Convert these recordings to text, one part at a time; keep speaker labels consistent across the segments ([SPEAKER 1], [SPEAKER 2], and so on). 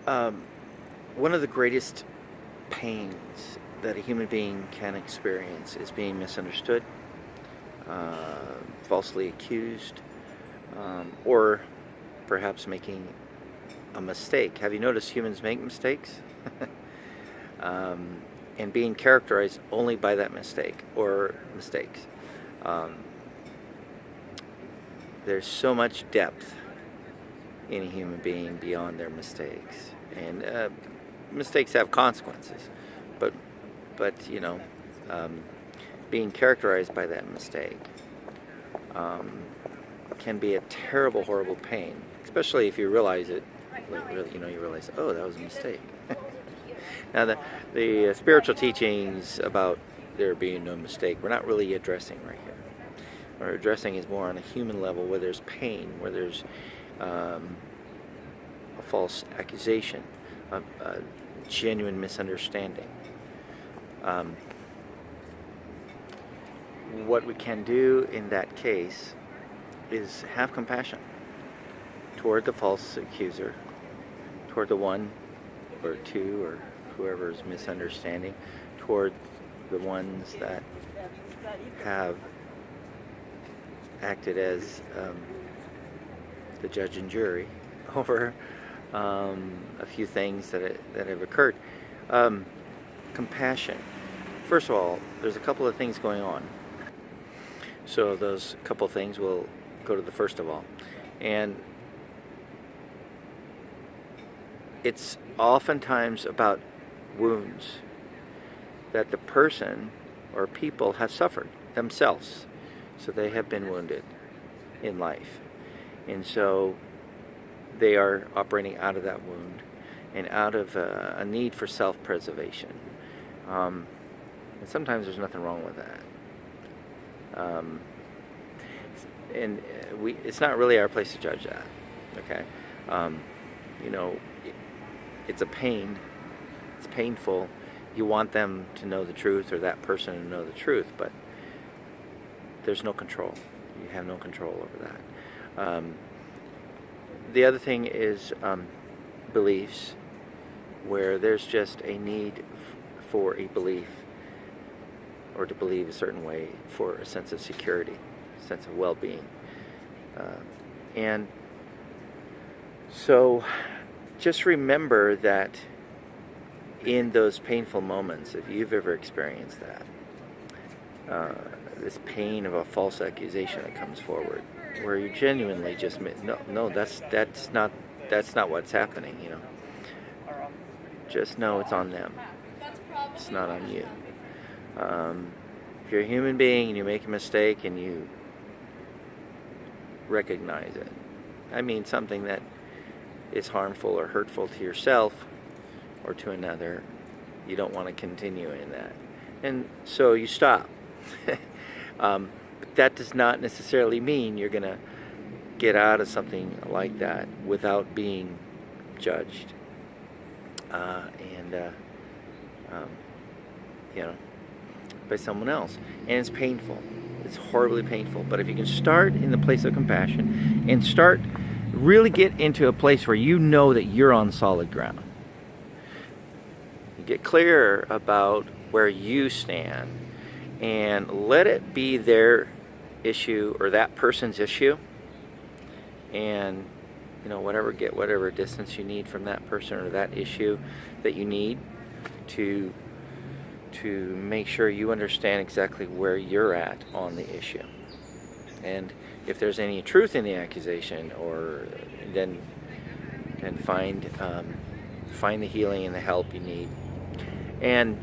[SPEAKER 1] Um, One of the greatest pains that a human being can experience is being misunderstood, falsely accused, or perhaps making a mistake. Have you noticed humans make mistakes? um, and being characterized only by that mistake or mistakes. Um, there's so much depth in a human being beyond their mistakes, and mistakes have consequences, but but um, being characterized by that mistake um, can be a terrible, horrible pain, especially if you realize it. Really, you realize, oh, that was a mistake. Now, the spiritual teachings about there being no mistake, we're not really addressing right here. What we're addressing is more on a human level, where there's pain, where there's um, a false accusation, a genuine misunderstanding. Um, what we can do in that case is have compassion toward the false accuser, toward the one or two or whoever is misunderstanding, toward the ones that have acted as the judge and jury over a few things that have occurred. Compassion. First of all, there's a couple of things going on. So those couple things, will go to the first of all. And it's oftentimes about wounds that the person or people have suffered themselves. So they have been wounded in life. And so they are operating out of that wound and out of a need for self-preservation. And sometimes there's nothing wrong with that. It's not really our place to judge that. Okay, you know, it's a pain. It's painful. You want them to know the truth, or that person to know the truth, but there's no control. You have no control over that. The other thing is beliefs, where there's just a need for a belief, or to believe a certain way, for a sense of security, sense of well-being. And so just remember that in those painful moments, if you've ever experienced that, this pain of a false accusation that comes forward, where you genuinely just no, that's not what's happening. Just know it's on them. It's not on you. If you're a human being and you make a mistake and you recognize it, I mean something that is harmful or hurtful to yourself or to another, you don't want to continue in that, and so you stop. But that does not necessarily mean you're going to get out of something like that without being judged and by someone else. And it's painful. It's horribly painful. But if you can start in the place of compassion and really get into a place where you know that you're on solid ground, you get clear about where you stand, and let it be their issue or that person's issue, and get whatever distance you need from that person or that issue that you need to make sure you understand exactly where you're at on the issue. And if there's any truth in the accusation, or then find the healing and the help you need, and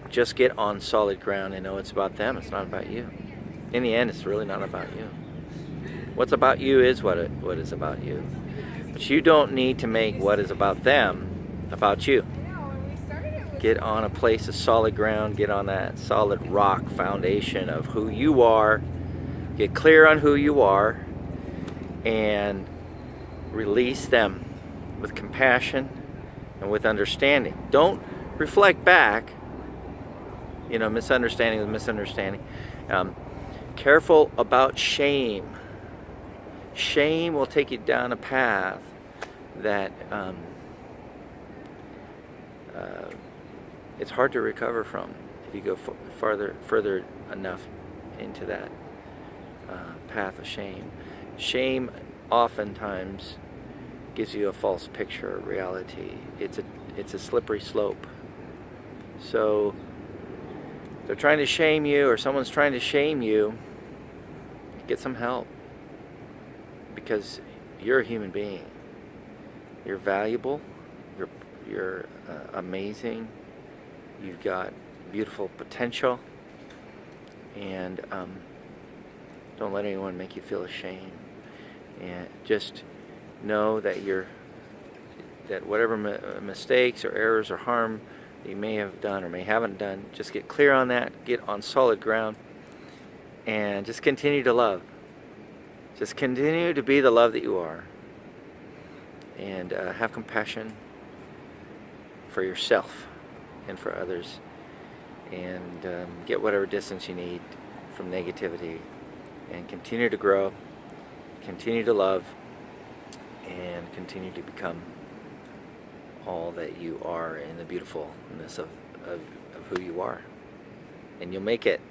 [SPEAKER 1] just get on solid ground and know it's about them. It's not about you. In the end, it's really not about you. What's about you is what is about you. But you don't need to make what is about them about you. Get on a place of solid ground. Get on that solid rock foundation of who you are. Get clear on who you are, and release them with compassion and with understanding. Don't reflect back, misunderstanding with misunderstanding. Careful about shame. Shame will take you down a path that it's hard to recover from if you go further enough into that path of shame. Shame oftentimes gives you a false picture of reality. It's a slippery slope. So if they're trying to shame you, or someone's trying to shame you, get some help, because you're a human being. You're valuable. You're amazing. You've got beautiful potential, and don't let anyone make you feel ashamed. And just know that that whatever mistakes or errors or harm that you may have done or may haven't done, just get clear on that, get on solid ground, and just continue to love. Just continue to be the love that you are, and have compassion for yourself and for others, and get whatever distance you need from negativity, and continue to grow, continue to love, and continue to become all that you are in the beautifulness of who you are. And you'll make it.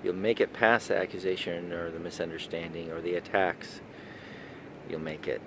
[SPEAKER 1] You'll make it past the accusation or the misunderstanding or the attacks. You'll make it.